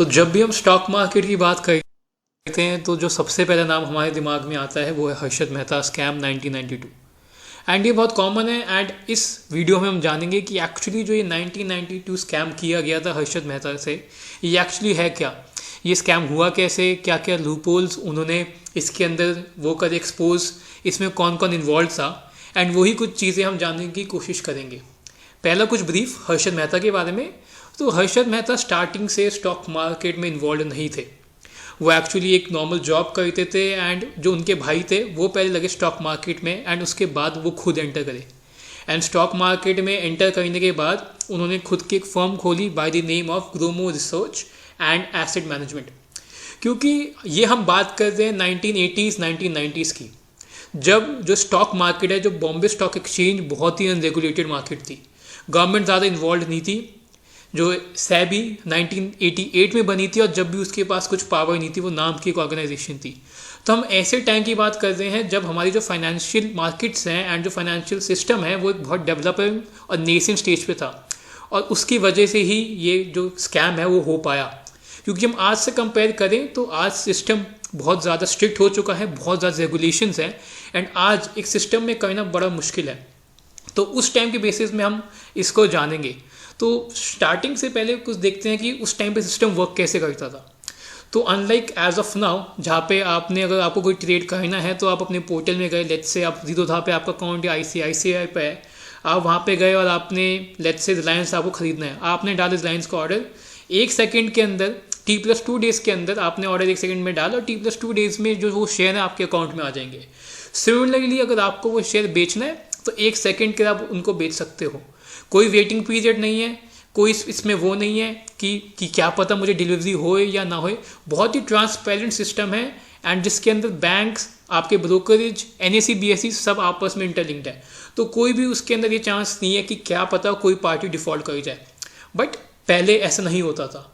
तो जब भी हम स्टॉक मार्केट की बात करते हैं तो जो सबसे पहला नाम हमारे दिमाग में आता है वो है हर्षद मेहता स्कैम 1992। एंड ये बहुत कॉमन है। एंड इस वीडियो में हम जानेंगे कि एक्चुअली जो ये 1992 स्कैम किया गया था हर्षद मेहता से, ये एक्चुअली है क्या, ये स्कैम हुआ कैसे, क्या क्या लूपहोल्स उन्होंने इसके अंदर वो कर एक्सपोज, इसमें कौन कौन इन्वॉल्व था, एंड वही कुछ चीज़ें हम जानने की कोशिश करेंगे। पहला कुछ ब्रीफ हर्षद मेहता के बारे में। तो हर्षद मेहता स्टार्टिंग से स्टॉक मार्केट में इन्वॉल्व नहीं थे। वो एक्चुअली एक नॉर्मल जॉब करते थे एंड जो उनके भाई थे वो पहले लगे स्टॉक मार्केट में एंड उसके बाद वो खुद एंटर करे। एंड स्टॉक मार्केट में एंटर करने के बाद उन्होंने खुद की एक फर्म खोली by the name of Gromo research and asset management. क्योंकि ये हम बात करते हैं 1980s 1990s की, जब जो स्टॉक मार्केट है, जो बॉम्बे स्टॉक एक्सचेंज बहुत ही अनरेगुलेटेड मार्केट थी, गवर्नमेंट ज़्यादा इन्वॉल्व नहीं थी। जो सेबी 1988 में बनी थी और जब भी उसके पास कुछ पावर नहीं थी, वो नाम की एक ऑर्गेनाइजेशन थी। तो हम ऐसे टाइम की बात कर रहे हैं जब हमारी जो फाइनेंशियल मार्केट्स हैं एंड जो फाइनेंशियल सिस्टम है वो एक बहुत डेवलपिंग और नेसेंट स्टेज पे था, और उसकी वजह से ही ये जो स्कैम है वो हो पाया। क्योंकि हम आज से कंपेयर करें तो आज सिस्टम बहुत ज़्यादा स्ट्रिक्ट हो चुका है, बहुत ज़्यादा रेगुलेशंस हैं एंड आज एक सिस्टम में करना बड़ा मुश्किल है। तो उस टाइम के बेसिस में हम इसको जानेंगे। तो स्टार्टिंग से पहले कुछ देखते हैं कि उस टाइम पे सिस्टम वर्क कैसे करता था। तो अनलाइक एज ऑफ नाउ, जहाँ पे आपने अगर आपको कोई ट्रेड करना है तो आप अपने पोर्टल में गए, लेट्स से आप जीरोधा पे आपका अकाउंट या ICICI पे है, आप वहाँ पे गए और आपने लेट्स से रिलायंस आपको खरीदना है, आपने डाला रिलायंस का ऑर्डर 1 सेकेंड के अंदर, T+2 डेज़ के अंदर आपने ऑर्डर 1 सेकेंड में डाला और T+2 डेज़ में जो वो शेयर है आपके अकाउंट में आ जाएंगे। सिमिलरली अगर आपको वो शेयर बेचना है तो 1 सेकेंड के आप उनको बेच सकते हो। कोई वेटिंग पीरियड नहीं है, कोई इसमें वो नहीं है कि क्या पता मुझे डिलीवरी होए या ना होए। बहुत ही ट्रांसपेरेंट सिस्टम है एंड जिसके अंदर बैंक्स, आपके ब्रोकरेज, NSE BSE सब आपस में इंटरलिंक्ड है। तो कोई भी उसके अंदर ये चांस नहीं है कि क्या पता कोई पार्टी डिफ़ॉल्ट कर जाए। बट पहले ऐसा नहीं होता था।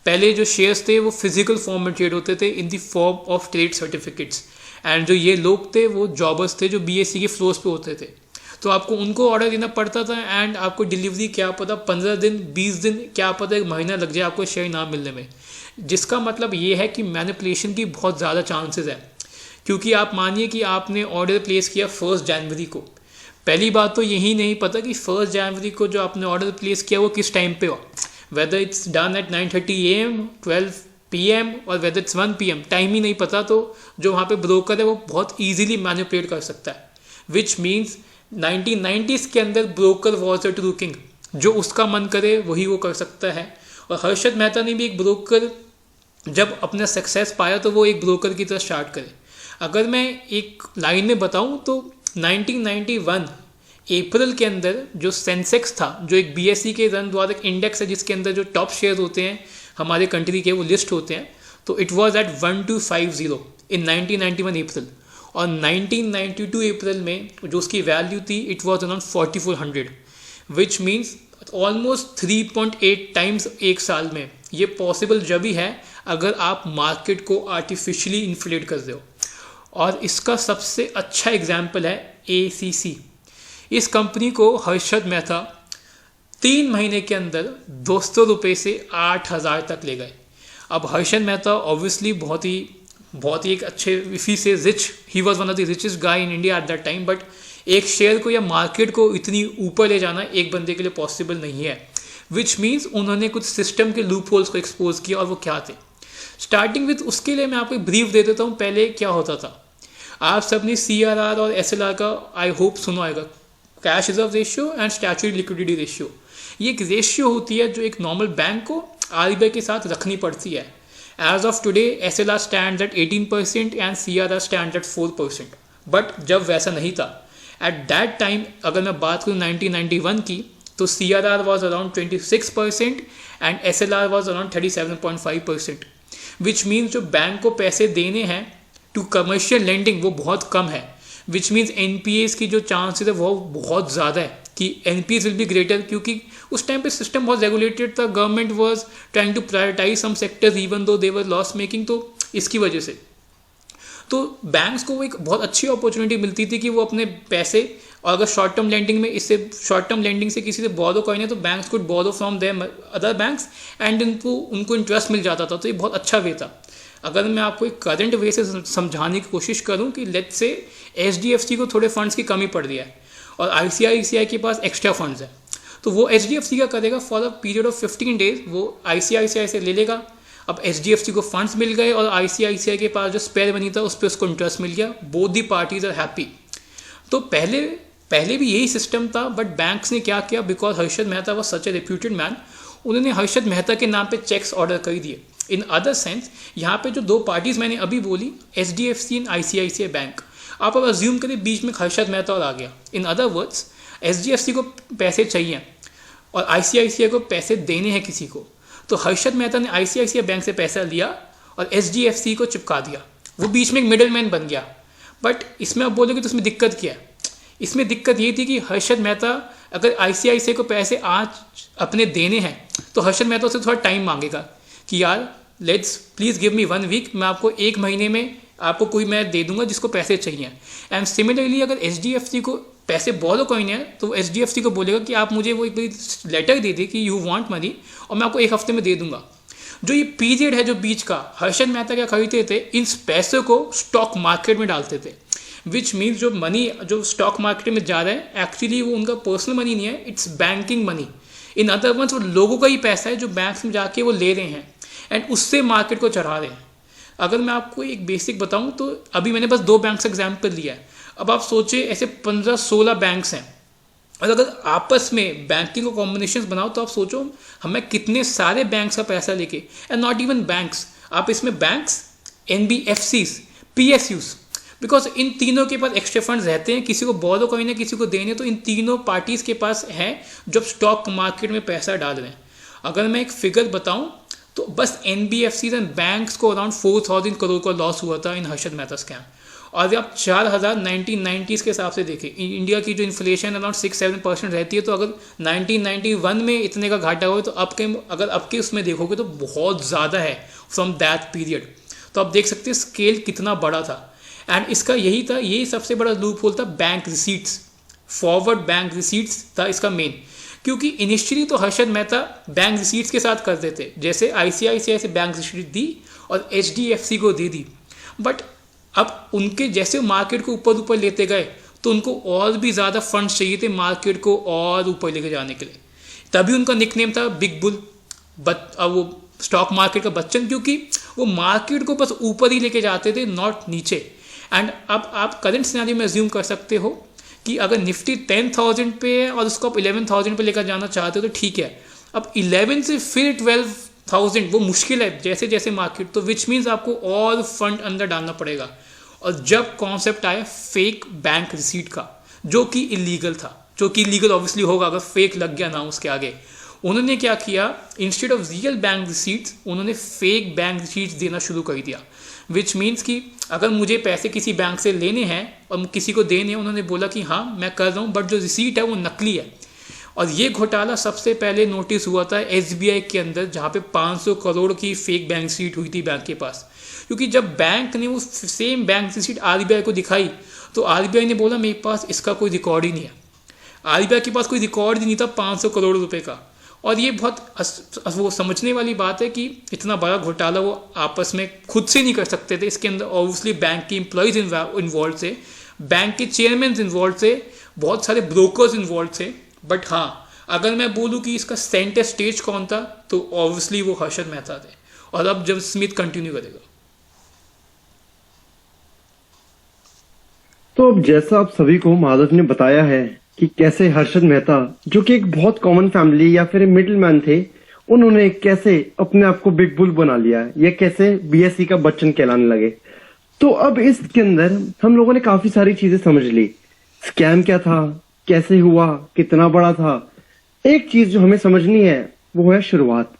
पहले जो शेयर्स थे वो फिजिकल फॉर्म में ट्रेड होते थे in the form of trade certificates, and जो ये लोग थे वो जॉबर्स थे जो BSE के फ्लोर्स पे होते थे। तो आपको उनको ऑर्डर देना पड़ता था एंड आपको डिलीवरी क्या पता 15 दिन 20 दिन, क्या पता 1 महीना लग जाए आपको शेयर ना मिलने में। जिसका मतलब ये है कि मैनिपुलेशन की बहुत ज़्यादा चांसेस है। क्योंकि आप मानिए कि आपने ऑर्डर प्लेस किया 1 जनवरी को, पहली बात तो यही नहीं पता कि 1 जनवरी को जो आपने ऑर्डर प्लेस किया वो किस टाइम पे हो, whether it's done at 9:30 AM 12 PM और वेदर इट्स 1 PM, टाइम ही नहीं पता। तो जो वहाँ पे ब्रोकर है वो बहुत ईजिली मैनिपुलेट कर सकता है। विच मीन्स 1990s के अंदर broker was a true king, जो उसका मन करे वही वो कर सकता है। और हर्षद मेहता ने भी एक ब्रोकर, जब अपना सक्सेस पाया तो वो एक ब्रोकर की तरह स्टार्ट करे। अगर मैं एक लाइन में बताऊं तो 1991 अप्रैल के अंदर जो सेंसेक्स था, जो एक BSE के रन द्वारा एक इंडेक्स है जिसके अंदर जो टॉप शेयर होते हैं हमारे कंट्री के वो लिस्ट होते हैं, तो इट वॉज एट 1250 इन 1991 अप्रैल। और 1992 अप्रैल में जो उसकी वैल्यू थी it was around 4400, which means almost 3.8 times एक साल में। ये पॉसिबल जब ही है अगर आप मार्केट को आर्टिफिशियली इन्फ्लेट कर रहे हो। और इसका सबसे अच्छा एग्जाम्पल है ACC। इस कंपनी को हर्षद मेहता 3 महीने के अंदर 200 रुपये से 8000 तक ले गए। अब हर्षद मेहता ऑब्वियसली बहुत ही एक अच्छे, इसी से rich, he was one of the richest guy in India at that time. But एक शेयर को या मार्केट को इतनी ऊपर ले जाना एक बंदे के लिए पॉसिबल नहीं है। विच मीन्स उन्होंने कुछ सिस्टम के लूप होल्स को एक्सपोज किया, और वो क्या थे। स्टार्टिंग विथ उसके लिए मैं आपको एक ब्रीफ दे देता हूँ। पहले क्या होता था, आप सबने CRR और SLR का आई होप सुना होगा, cash reserve ratio and statutory liquidity ratio. ये एक रेशियो होती है जो एक नॉर्मल बैंक को RBI के साथ रखनी पड़ती है। As of today, SLR stands at 18% and CRR stands at 4%. But जब वैसा नहीं था, एट दैट टाइम अगर मैं बात करूँ 1991 की, तो CRR was around 26% and SLR was around 37.5%. Which means जो बैंक को पैसे देने हैं टू कमर्शियल लेंडिंग वो बहुत कम है। विच मीन्स NPAs की जो चांसेस है वो बहुत ज़्यादा है कि NPAs विल बी ग्रेटर, क्योंकि उस टाइम पे सिस्टम बहुत रेगुलेटेड था। Government was trying to prioritise some sectors even though they were loss making. तो इसकी वजह से तो बैंक्स को एक बहुत अच्छी अपॉर्चुनिटी मिलती थी कि वो अपने पैसे और अगर शॉर्ट टर्म लेंडिंग में इससे शॉर्ट टर्म लेंडिंग से किसी से बोरो करना है तो banks could borrow from their other banks and उनको इंटरेस्ट मिल जाता था, तो ये बहुत अच्छा वे था। अगर मैं आपको एक करंट वे से समझाने की कोशिश करूं कि लेट्स से HDFC को थोड़े फंड्स की कमी पड़ रही है और ICICI के पास एक्स्ट्रा फंड्स है, तो वो HDFC क्या करेगा, for a period of 15 days वो ICICI से ले लेगा। अब HDFC को फंड्स मिल गए और ICICI के पास जो स्पेयर मनी था उस पर उसको इंटरेस्ट मिल गया, both the parties are happy. तो पहले भी यही सिस्टम था, बट बैंक्स ने क्या किया, because Harshad Mehta was such A reputed man, उन्होंने हर्षद मेहता के नाम पे चेक्स ऑर्डर कर दिए। इन अदर सेंस यहाँ पे जो दो पार्टीज मैंने अभी बोली, HDFC एंड ICICI बैंक, आप अब अज्यूम करें बीच में हर्षद मेहता और आ गया। इन अदर वर्ड्स HDFC को पैसे चाहिए और ICICI को पैसे देने हैं किसी को, तो हर्षद मेहता ने ICICI बैंक से पैसा लिया और HDFC को चिपका दिया, वो बीच में एक मिडल मैन बन गया। बट इसमें आप बोलोगे तो इसमें दिक्कत क्या है? इसमें दिक्कत ये थी कि हर्षद मेहता अगर ICICI को पैसे आज अपने देने हैं तो हर्षद मेहता से थोड़ा टाइम मांगेगा कि यार let's please give me 1 week, मैं आपको 1 महीने में आपको कोई मैं दे दूंगा जिसको पैसे चाहिए। एंड सिमिलरली अगर HDFC को पैसे बोलो कोई नहीं है तो HDFC को बोलेगा कि आप मुझे वो एक लेटर दे दे कि यू वांट मनी और मैं आपको 1 हफ्ते में दे दूंगा। जो ये पीरियड है जो बीच का, हर्षद मेहता क्या खरीदते थे, इन पैसों को स्टॉक मार्केट में डालते थे, विच मीन्स जो मनी जो स्टॉक मार्केट में जा रहा है एक्चुअली वो उनका पर्सनल मनी नहीं है, it's banking money. In other words वो लोगों का ही पैसा है जो बैंक में जाके वो ले रहे हैं एंड उससे मार्केट को चढ़ा रहे हैं। अगर मैं आपको एक बेसिक बताऊं तो अभी मैंने बस 2 बैंक्स एग्जाम्पल लिया है, अब आप सोचे ऐसे 15-16 बैंक्स हैं और अगर आपस में बैंकिंग को कॉम्बिनेशन बनाओ तो आप सोचो हमें कितने सारे बैंक्स का पैसा लेके, एंड नॉट इवन बैंक्स, आप इसमें banks, NBFCs, PSUs, because in तीनों के पास एक्स्ट्रा फंड्स रहते हैं, किसी को बोलो करना किसी को देने, तो इन तीनों पार्टीज के पास है जो स्टॉक मार्केट में पैसा डाल रहे हैं। अगर मैं एक फिगर बताऊं तो बस NBFCs एंड बैंक्स को अराउंड 4000 करोड़ का लॉस हुआ था इन हर्षद मेहता स्कैम। और आप 4000 1990s के हिसाब से देखें, इंडिया की जो इन्फ्लेशन अराउंड 6-7% रहती है, तो अगर 1991 में इतने का घाटा हुआ तो अगर अब के उसमें देखोगे तो बहुत ज़्यादा है फ्रॉम दैट पीरियड। तो आप देख सकते हैं स्केल कितना बड़ा था। एंड इसका यही सबसे बड़ा लूप होल था bank receipts, forward bank receipts था इसका मेन, क्योंकि इनिशियली तो हर्षद मेहता बैंक रिसीट्स के साथ करते थे, जैसे ICICI से बैंक रिसीट दी और HDFC को दे दी, बट अब उनके जैसे मार्केट को ऊपर लेते गए तो उनको और भी ज़्यादा फंड्स चाहिए थे मार्केट को और ऊपर लेके जाने के लिए, तभी उनका निकनेम था बिग बुल, वो स्टॉक मार्केट का बच्चन, क्योंकि वो मार्केट को बस ऊपर ही लेके जाते थे, नॉट नीचे। एंड अब आप करंट सिनेरियो में अज्यूम कर सकते हो कि अगर निफ्टी 10,000 पे है और उसको आप 11,000 पे लेकर जाना चाहते हो तो ठीक है, अब 11 से फिर 12,000 वो मुश्किल है जैसे जैसे मार्केट, तो विच मीन्स आपको और फंड अंदर डालना पड़ेगा। और जब कॉन्सेप्ट आया फेक बैंक रिसीट का, जो कि इलीगल था, जो कि इलीगल ऑब्वियसली होगा अगर फेक लग गया ना उसके आगे, उन्होंने क्या किया, instead of real bank receipts उन्होंने फेक बैंक रिसीट्स देना शुरू कर दिया, विच मीन्स कि अगर मुझे पैसे किसी बैंक से लेने हैं और किसी को देने हैं, उन्होंने बोला कि हाँ मैं कर रहा हूँ, बट जो रिसीट है वो नकली है। और ये घोटाला सबसे पहले नोटिस हुआ था SBI के अंदर, जहाँ पे 500 करोड़ की फेक बैंक रिसीट हुई थी बैंक के पास, क्योंकि जब बैंक ने वो सेम बैंक रिसीट RBI को दिखाई तो RBI ने बोला मेरे पास इसका कोई रिकॉर्ड ही नहीं है, RBI के पास कोई रिकॉर्ड ही नहीं था 500 करोड़ रुपए का। और ये बहुत वो समझने वाली बात है कि इतना बड़ा घोटाला वो आपस में खुद से नहीं कर सकते थे, इसके अंदर ऑब्वियसली बैंक के एम्प्लॉयज इन्वॉल्व थे, बैंक के चेयरमैन इन्वॉल्व थे, बहुत सारे ब्रोकर्स इन्वॉल्व थे। बट हाँ, अगर मैं बोलूँ कि इसका सेंटर स्टेज कौन था तो ऑब्वियसली वो हर्षद मेहता थे। और अब जब स्मिथ कंटिन्यू करेगा। तो अब जैसा आप सभी को माधव ने बताया है कि कैसे हर्षद मेहता, जो कि एक बहुत कॉमन फैमिली या फिर मिडिल मैन थे, उन्होंने कैसे अपने आप को बिग बुल बना लिया या कैसे BSE का बच्चन कहलाने लगे। तो अब इसके अंदर हम लोगों ने काफी सारी चीजें समझ ली, स्कैम क्या था, कैसे हुआ, कितना बड़ा था। एक चीज जो हमें समझनी है वो है शुरुआत।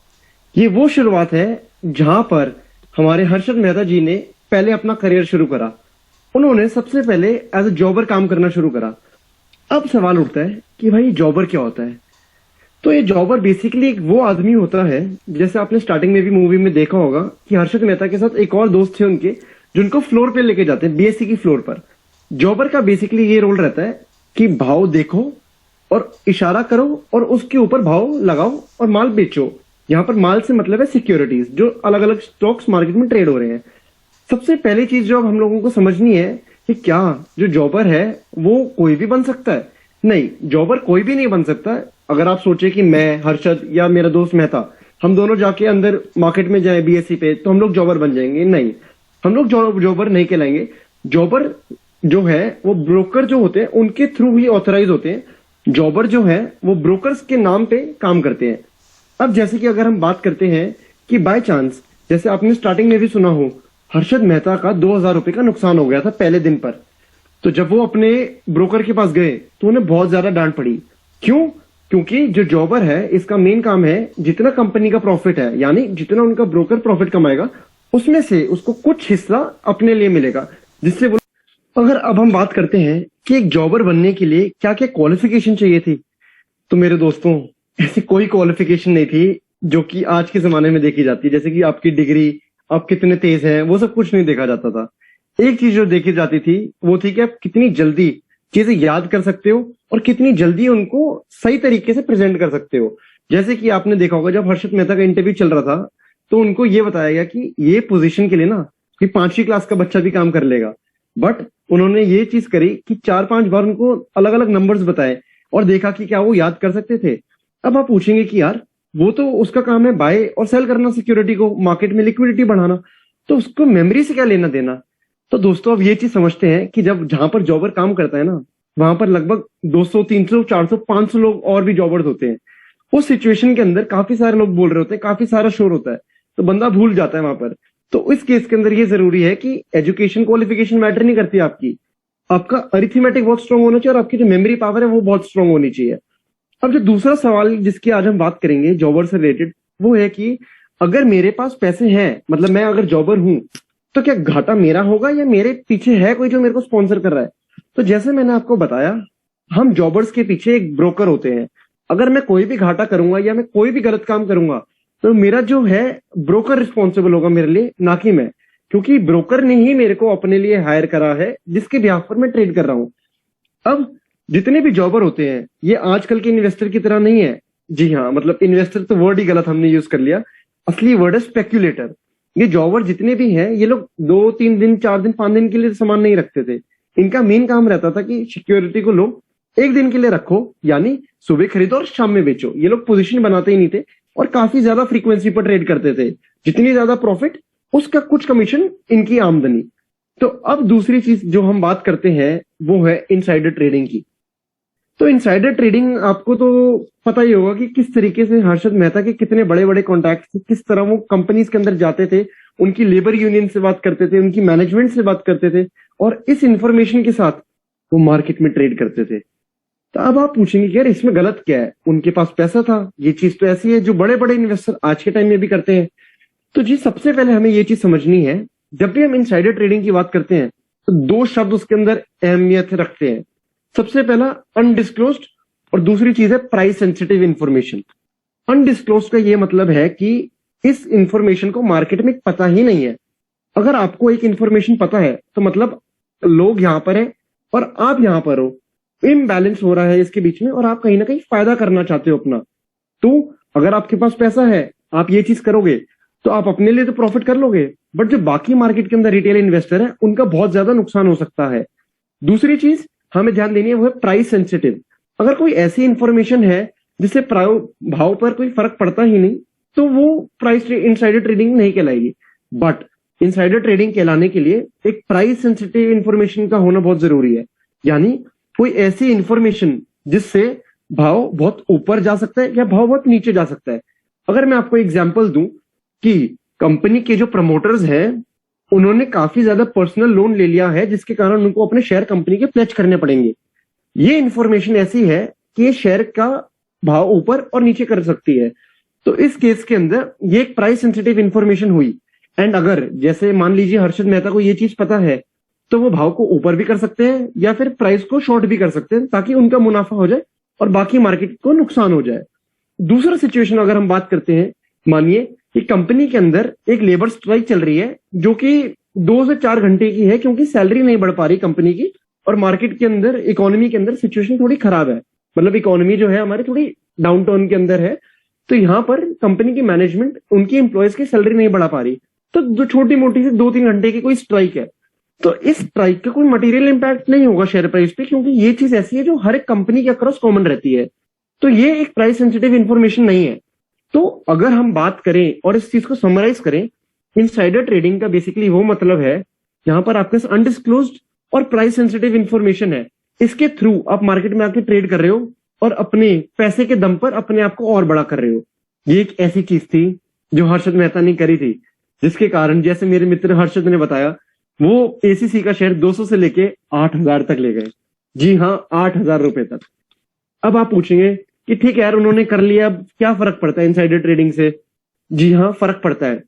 ये वो शुरुआत है जहां पर हमारे हर्षद मेहता जी ने पहले अपना करियर शुरू करा। उन्होंने सबसे पहले एज ए जॉबर काम करना शुरू करा। अब सवाल उठता है कि भाई जॉबर क्या होता है। तो ये जॉबर बेसिकली एक वो आदमी होता है, जैसे आपने स्टार्टिंग में भी मूवी में देखा होगा कि हर्षद मेहता के साथ एक और दोस्त थे उनके, जिनको फ्लोर पे लेके जाते हैं BSE की फ्लोर पर। जॉबर का बेसिकली ये रोल रहता है कि भाव देखो और इशारा करो और उसके ऊपर भाव लगाओ और माल बेचो। यहाँ पर माल से मतलब है सिक्योरिटीज जो अलग अलग स्टॉक्स मार्केट में ट्रेड हो रहे हैं। सबसे पहली चीज जो अब हम लोगों को समझनी है कि क्या जो जॉबर है वो कोई भी बन सकता है? नहीं, जॉबर कोई भी नहीं बन सकता। अगर आप सोचे कि मैं, हर्षद या मेरा दोस्त मेहता, हम दोनों जाके अंदर मार्केट में जाए बीएसई पे तो हम लोग जॉबर बन जाएंगे, नहीं, हम लोग जॉबर नहीं कहलाएंगे। जॉबर जो है वो ब्रोकर जो होते हैं उनके थ्रू ही ऑथराइज होते हैं। जॉबर जो है वो ब्रोकर्स के नाम पे काम करते हैं। अब जैसे कि अगर हम बात करते हैं कि बाय चांस, जैसे आपने स्टार्टिंग में भी सुना हो, हर्षद मेहता का 2,000 रुपए का नुकसान हो गया था पहले दिन पर। तो जब वो अपने ब्रोकर के पास गए तो उन्हें बहुत ज्यादा डांट पड़ी। क्यों? क्योंकि जो जॉबर है इसका मेन काम है जितना कंपनी का प्रॉफिट है, यानी जितना उनका ब्रोकर प्रॉफिट कमाएगा उसमें से उसको कुछ हिस्सा अपने लिए मिलेगा, जिससे वो। अगर अब हम बात करते हैं कि एक जॉबर बनने के लिए क्या क्या क्वालिफिकेशन चाहिए थी, तो मेरे दोस्तों ऐसी कोई क्वालिफिकेशन नहीं थी जो कि आज के जमाने में देखी जाती है। जैसे कि आपकी डिग्री, आप कितने तेज हैं, वो सब कुछ नहीं देखा जाता था। एक चीज जो देखी जाती थी वो थी कि आप कितनी जल्दी चीजें याद कर सकते हो और कितनी जल्दी उनको सही तरीके से प्रेजेंट कर सकते हो। जैसे कि आपने देखा होगा जब हर्षद मेहता का इंटरव्यू चल रहा था तो उनको ये बताया गया कि ये पोजीशन के लिए ना कि 5वीं क्लास का बच्चा भी काम कर लेगा। बट उन्होंने ये चीज करी कि 4-5 बार उनको अलग अलग नंबर्स बताए और देखा कि क्या वो याद कर सकते थे। अब आप पूछेंगे कि यार वो तो उसका काम है बाय और सेल करना, सिक्योरिटी को मार्केट में लिक्विडिटी बढ़ाना, तो उसको मेमोरी से क्या लेना देना। तो दोस्तों अब ये चीज समझते हैं कि जब जहां पर जॉबर काम करता है ना वहां पर लगभग 200, 300, 400, 500 लोग और भी जॉबर्स होते हैं। उस सिचुएशन के अंदर काफी सारे लोग बोल रहे होते हैं, काफी सारा शोर होता है, तो बंदा भूल जाता है वहां पर। तो इस केस के अंदर ये जरूरी है कि एजुकेशन क्वालिफिकेशन मैटर नहीं करती आपकी, आपका अरिथमेटिक बहुत स्ट्रांग होना चाहिए और आपकी जो मेमोरी पावर है वो बहुत स्ट्रांग होनी चाहिए। अब जो दूसरा सवाल जिसकी आज हम बात करेंगे जॉबर से रिलेटेड, वो है कि अगर मेरे पास पैसे हैं, मतलब मैं अगर जॉबर हूं, तो क्या घाटा मेरा होगा या मेरे पीछे है कोई जो मेरे को स्पॉन्सर कर रहा है? तो जैसे मैंने आपको बताया, हम जॉबर्स के पीछे एक ब्रोकर होते हैं। अगर मैं कोई भी घाटा करूंगा या मैं कोई भी गलत काम करूंगा तो मेरा जो है ब्रोकर रिस्पॉन्सिबल होगा मेरे लिए, ना कि मैं, क्योंकि ब्रोकर ने ही मेरे को अपने लिए हायर करा है जिसके बिहाफ पर मैं ट्रेड कर रहा हूं। अब जितने भी जॉबर होते हैं ये आजकल के इन्वेस्टर की तरह नहीं है। जी हाँ, मतलब इन्वेस्टर तो वर्ड ही गलत हमने यूज कर लिया, असली वर्ड है स्पेक्यूलेटर। ये जॉबर जितने भी हैं ये लोग 2-3 दिन, 4 दिन, 5 दिन के लिए सामान नहीं रखते थे। इनका मेन काम रहता था कि सिक्योरिटी को लोग 1 दिन के लिए रखो, यानी सुबह खरीदो और शाम में बेचो। ये लोग पोजीशन बनाते ही नहीं थे और काफी ज्यादा फ्रीक्वेंसी पर ट्रेड करते थे। जितनी ज्यादा प्रॉफिट उसका कुछ कमीशन इनकी आमदनी। तो अब दूसरी चीज जो हम बात करते हैं वो है इनसाइडर ट्रेडिंग की। तो इनसाइडर ट्रेडिंग आपको तो पता ही होगा कि किस तरीके से हर्षद मेहता के कितने बड़े बड़े कॉन्टैक्ट थे, किस तरह वो कंपनीज के अंदर जाते थे, उनकी लेबर यूनियन से बात करते थे, उनकी मैनेजमेंट से बात करते थे और इस इंफॉर्मेशन के साथ वो मार्केट में ट्रेड करते थे। तो अब आप पूछेंगे कि यार इसमें गलत क्या है, उनके पास पैसा था, ये चीज तो ऐसी है जो बड़े बड़े इन्वेस्टर आज के टाइम में भी करते हैं। तो जी सबसे पहले हमें ये चीज समझनी है, जब भी हम इनसाइडर ट्रेडिंग की बात करते हैं तो 2 शब्द उसके अंदर अहमियत रखते हैं। सबसे पहला अनडिस्क्लोज्ड और दूसरी चीज है प्राइस सेंसिटिव इंफॉर्मेशन। अनडिस्क्लोज्ड का ये मतलब है कि इस इंफॉर्मेशन को मार्केट में पता ही नहीं है। अगर आपको एक इंफॉर्मेशन पता है तो मतलब लोग यहां पर हैं और आप यहां पर हो, इम्बैलेंस हो रहा है इसके बीच में और आप कहीं ना कहीं फायदा करना चाहते हो अपना। तो अगर आपके पास पैसा है, आप ये चीज करोगे तो आप अपने लिए तो प्रॉफिट कर लोगे, बट जो बाकी मार्केट के अंदर रिटेल इन्वेस्टर है उनका बहुत ज्यादा नुकसान हो सकता है। दूसरी चीज हमें ध्यान देनी है वो है प्राइस सेंसिटिव। अगर कोई ऐसी इंफॉर्मेशन है जिससे भाव पर कोई फर्क पड़ता ही नहीं तो वो प्राइस इनसाइडर ट्रेडिंग नहीं कहलाएगी। बट इनसाइडर ट्रेडिंग कहलाने के लिए एक प्राइस सेंसिटिव इंफॉर्मेशन का होना बहुत जरूरी है, यानी कोई ऐसी इंफॉर्मेशन जिससे भाव बहुत ऊपर जा सकता है या भाव बहुत नीचे जा सकता है। अगर मैं आपको एग्जांपल दूं कि कंपनी के जो प्रमोटर्स हैं उन्होंने काफी ज्यादा पर्सनल लोन ले लिया है जिसके कारण उनको अपने शेयर कंपनी के प्लेज करने पड़ेंगे। ये इंफॉर्मेशन ऐसी है कि ये शेयर का भाव ऊपर और नीचे कर सकती है। तो इस केस के अंदर ये एक प्राइस सेंसिटिव इंफॉर्मेशन हुई। एंड अगर जैसे मान लीजिए हर्षद मेहता को ये चीज पता है तो वो भाव को ऊपर भी कर सकते हैं या फिर प्राइस को शॉर्ट भी कर सकते हैं ताकि उनका मुनाफा हो जाए और बाकी मार्केट को नुकसान हो जाए। दूसरा सिचुएशन अगर हम बात करते हैं, मानिए कि कंपनी के अंदर एक लेबर स्ट्राइक चल रही है जो कि 2 से 4 घंटे की है क्योंकि सैलरी नहीं बढ़ पा रही कंपनी की और मार्केट के अंदर, इकोनॉमी के अंदर सिचुएशन थोड़ी खराब है, मतलब इकोनॉमी जो है हमारी थोड़ी डाउन टाउन के अंदर है, तो यहाँ पर कंपनी की मैनेजमेंट उनकी एम्प्लॉयज की सैलरी नहीं बढ़ा पा रही, तो जो छोटी मोटी से 2-3 घंटे की कोई स्ट्राइक है, तो इस स्ट्राइक का कोई मटेरियल इंपैक्ट नहीं होगा शेयर प्राइस पे, क्योंकि ये चीज ऐसी है जो हर एक कंपनी के अक्रॉस कॉमन रहती है, तो ये एक प्राइस सेंसिटिव इंफॉर्मेशन नहीं है। तो अगर हम बात करें और इस चीज को समराइज करें, इनसाइडर ट्रेडिंग का बेसिकली वो मतलब है, यहाँ पर आपके पास अनडिस्क्लोज्ड और प्राइस सेंसिटिव इंफॉर्मेशन है, इसके थ्रू आप मार्केट में आके ट्रेड कर रहे हो और अपने पैसे के दम पर अपने आप को और बड़ा कर रहे हो। ये एक ऐसी चीज थी जो हर्षद मेहता ने करी थी, जिसके कारण जैसे मेरे मित्र हर्षद ने बताया, वो एसीसी का शेयर 200 से लेके 8,000 तक ले गए। जी हाँ, 8,000 रुपए तक। अब आप पूछेंगे कि ठीक है यार, उन्होंने कर लिया, अब क्या फर्क पड़ता है इनसाइडर ट्रेडिंग से? जी हाँ, फर्क पड़ता है।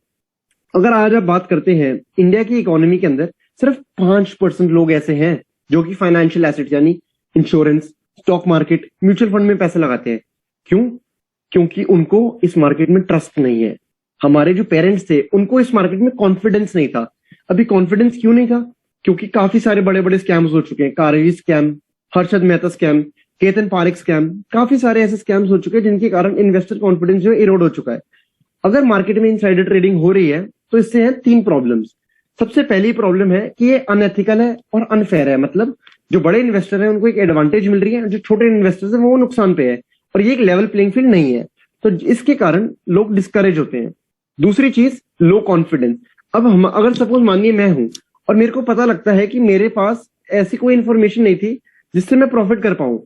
अगर आज आप बात करते हैं इंडिया की इकोनॉमी के अंदर, सिर्फ 5% लोग ऐसे हैं जो कि फाइनेंशियल एसेट यानी insurance, stock market, mutual fund में पैसे लगाते हैं। क्यों? क्योंकि उनको इस मार्केट में ट्रस्ट नहीं है। हमारे जो पेरेंट्स थे उनको इस मार्केट में कॉन्फिडेंस नहीं था। अभी कॉन्फिडेंस क्यों नहीं था? क्योंकि काफी सारे बड़े बड़े स्कैम्स हो चुके हैं, Karvy scam, Harshad Mehta scam, Ketan Parekh scam, काफी सारे ऐसे स्कैम्स हो चुके हैं जिनके कारण इन्वेस्टर कॉन्फिडेंस जो है इरोड हो चुका है। अगर मार्केट में इनसाइडर ट्रेडिंग हो रही है तो इससे है 3 प्रॉब्लम्स। सबसे पहली प्रॉब्लम है कि ये अनएथिकल है और अनफेयर है, मतलब जो बड़े इन्वेस्टर हैं उनको एक एडवांटेज मिल रही है, जो छोटे इन्वेस्टर्स हैं वो नुकसान पे है, और ये एक लेवल प्लेइंग फील्ड नहीं है, तो इसके कारण लोग डिस्करेज होते हैं। दूसरी चीज, लो कॉन्फिडेंस। अब हम अगर सपोज मानिए मैं हूं और मेरे को पता लगता है कि मेरे पास ऐसी कोई इंफॉर्मेशन नहीं थी जिससे मैं प्रॉफिट कर पाऊं,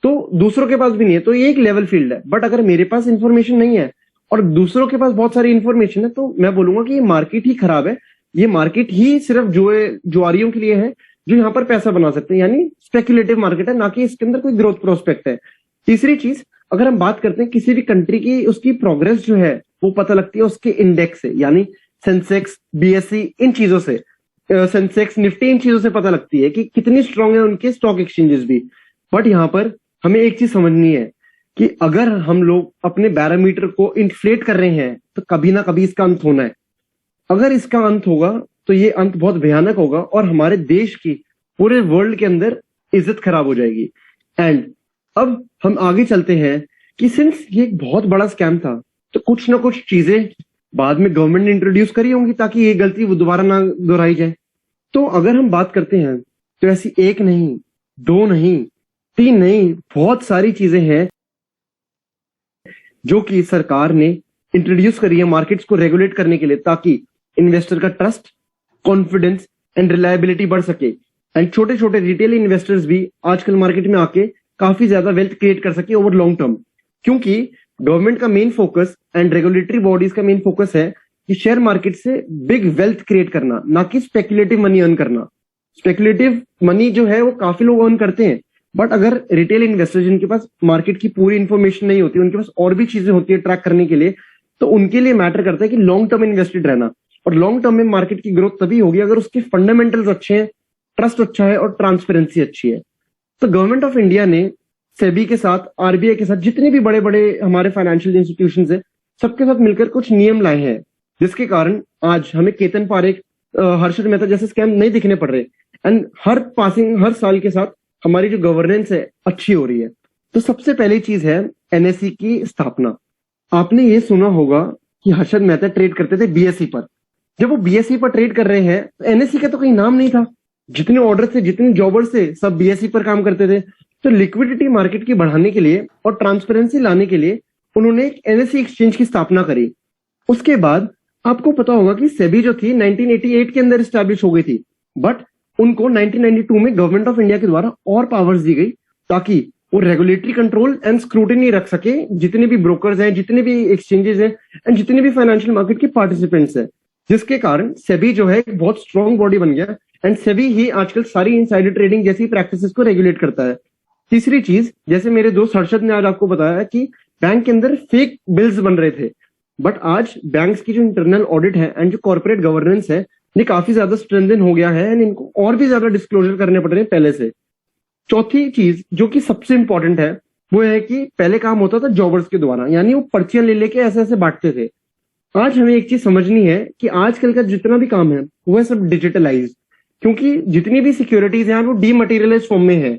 तो दूसरों के पास भी नहीं है, तो ये एक लेवल फील्ड है। बट अगर मेरे पास इंफॉर्मेशन नहीं है और दूसरों के पास बहुत सारी इंफॉर्मेशन है, तो मैं बोलूंगा कि ये मार्केट ही खराब है, ये मार्केट ही सिर्फ जुआरियों के लिए है जो यहाँ पर पैसा बना सकते हैं, यानी स्पेक्युलेटिव मार्केट है, ना कि इसके अंदर कोई ग्रोथ प्रोस्पेक्ट है। तीसरी चीज, अगर हम बात करते हैं किसी भी कंट्री की, उसकी प्रोग्रेस जो है वो पता लगती है उसके इंडेक्स से, यानी सेंसेक्स, बीएसई, इन चीजों से, सेंसेक्स, निफ्टी, इन चीजों से पता लगती है कि कितनी स्ट्रांग है उनके स्टॉक एक्सचेंजेस भी। बट यहाँ पर हमें एक चीज समझनी है कि अगर हम लोग अपने बैरोमीटर को इन्फ्लेट कर रहे हैं तो कभी ना कभी इसका अंत होना है। अगर इसका अंत होगा तो ये अंत बहुत भयानक होगा और हमारे देश की, पूरे वर्ल्ड के अंदर इज्जत खराब हो जाएगी। एंड अब हम आगे चलते हैं कि सिंस ये एक बहुत बड़ा स्कैम था, तो कुछ ना कुछ चीजें बाद में गवर्नमेंट ने इंट्रोड्यूस करी होंगी ताकि ये गलती दोबारा ना दोहराई जाए। तो अगर हम बात करते हैं तो ऐसी 1 नहीं, 2 नहीं, 3 नहीं, बहुत सारी चीजें हैं जो कि सरकार ने इंट्रोड्यूस करी है मार्केट्स को रेगुलेट करने के लिए, ताकि इन्वेस्टर का ट्रस्ट, कॉन्फिडेंस एंड रिलायबिलिटी बढ़ सके, एंड छोटे छोटे रिटेल इन्वेस्टर्स भी आजकल मार्केट में आके काफी ज्यादा वेल्थ क्रिएट कर सके ओवर लॉन्ग टर्म। क्योंकि गवर्नमेंट का main focus and regulatory bodies का मेन फोकस है कि शेयर मार्केट से बिग वेल्थ क्रिएट करना, ना कि स्पेक्युलेटिव मनी अर्न करना। स्पेक्युलेटिव मनी जो है वो काफी लोग अर्न करते हैं, बट अगर रिटेल इन्वेस्टर जिनके पास मार्केट की पूरी इंफॉर्मेशन नहीं होती, उनके पास और भी चीजें होती है ट्रैक करने के लिए, तो उनके लिए मैटर करता है कि लॉन्ग टर्म इन्वेस्टेड रहना। और लॉन्ग टर्म में मार्केट की ग्रोथ तभी होगी अगर उसके फंडामेंटल्स अच्छे हैं, ट्रस्ट अच्छा है और ट्रांसपेरेंसी अच्छी है। तो गवर्नमेंट ऑफ इंडिया ने सेबी के साथ, आरबीआई के साथ, जितने भी बड़े बड़े हमारे फाइनेंशियल इंस्टीट्यूशंस है, सबके साथ मिलकर कुछ नियम लाए हैं, जिसके कारण आज हमें केतन पारेख, हर्षद मेहता जैसे स्कैम नहीं दिखने पड़ रहे, एंड हर साल के साथ हमारी जो गवर्नेंस है अच्छी हो रही है। तो सबसे पहली चीज है एनएसई की स्थापना। आपने ये सुना होगा कि हर्षद मेहता ट्रेड करते थे बीएसई पर। जब वो बीएसई पर ट्रेड कर रहे हैं तो एनएसई का तो कोई नाम नहीं था, जितने ऑर्डर थे, जितने जॉबर्स थे, सब बीएसई पर काम करते थे। तो लिक्विडिटी मार्केट की बढ़ाने के लिए और ट्रांसपेरेंसी लाने के लिए उन्होंने एक एनएसई एक्सचेंज की स्थापना करी। उसके बाद आपको पता होगा कि सेबी जो थी 1988 के अंदर स्टैब्लिश हो गई थी, बट उनको 1992 में गवर्नमेंट ऑफ इंडिया के द्वारा और पावर्स दी गई ताकि वो रेगुलेटरी कंट्रोल एंड स्क्रूटिनी रख सके जितने भी ब्रोकर्स हैं, जितने भी एक्सचेंजेस हैं एंड जितने भी फाइनेंशियल मार्केट के पार्टिसिपेंट्स हैं, जिसके कारण सेबी जो है एक बहुत स्ट्रॉन्ग बॉडी बन गया एंड सेबी ही आजकल सारी इनसाइडर ट्रेडिंग जैसी प्रैक्टिसेस को रेगुलेट करता है। तीसरी चीज, जैसे मेरे दोस्त हर्षद ने आज आपको बताया कि बैंक के अंदर फेक बिल्स बन रहे थे, बट आज बैंक्स की जो इंटरनल ऑडिट है एंड जो कॉर्पोरेट गवर्नेंस है, ये काफी ज्यादा स्ट्रेंथन हो गया है एंड इनको और भी ज्यादा डिस्क्लोजर करने पड़ रहे हैं पहले से। चौथी चीज जो कि सबसे इंपॉर्टेंट है वो है कि पहले काम होता था जॉबर्स के द्वारा, यानी वो पर्चियां ले लेके ऐसे ऐसे बांटते थे। आज हमें एक चीज समझनी है कि आजकल का जितना भी काम है वो है सब डिजिटलाइज, क्योंकि जितनी भी सिक्योरिटीज हैं वो डीमटेरियलाइज फॉर्म में है।